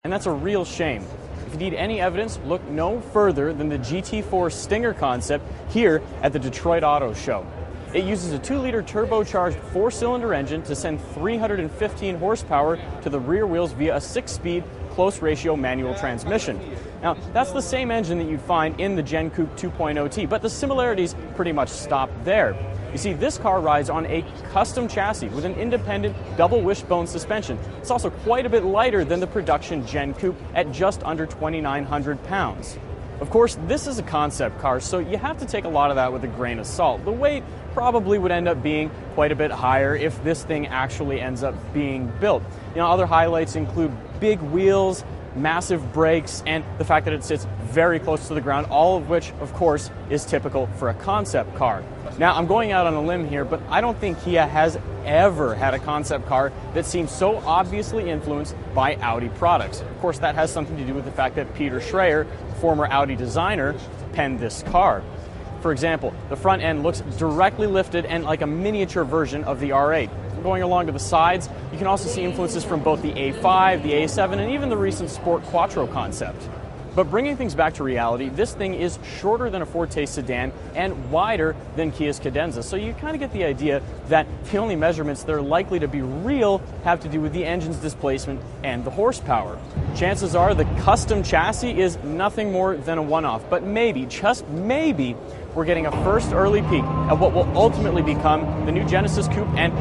And that's a real shame. If you need any evidence, look no further than the GT4 Stinger concept here at the Detroit Auto Show. It uses a 2-liter turbocharged 4-cylinder engine to send 315 horsepower to the rear wheels via a 6-speed close-ratio manual transmission. Now, that's the same engine that you'd find in the Gen Coupe 2.0T, but the similarities pretty much stop there. You see, this car rides on a custom chassis with an independent double wishbone suspension. It's also quite a bit lighter than the production Gen Coupe at just under 2,900 pounds. Of course, this is a concept car, so you have to take a lot of that with a grain of salt. The weight probably would end up being quite a bit higher if this thing actually ends up being built. Other highlights include big wheels, massive brakes, and the fact that it sits very close to the ground, all of which, of course, is typical for a concept car. Now, I'm going out on a limb here, but I don't think Kia has ever had a concept car that seems so obviously influenced by Audi products. Of course, that has something to do with the fact that Peter Schreier, former Audi designer, penned this car. For example, the front end looks directly lifted and like a miniature version of the R8. Going along to the sides, you can also see influences from both the A5, the A7, and even the recent Sport Quattro concept. But bringing things back to reality, this thing is shorter than a Forte sedan and wider than Kia's Cadenza, so you kind of get the idea that the only measurements that are likely to be real have to do with the engine's displacement and the horsepower. Chances are the custom chassis is nothing more than a one-off, but maybe, just maybe, we're getting a first early peek at what will ultimately become the new Genesis Coupe and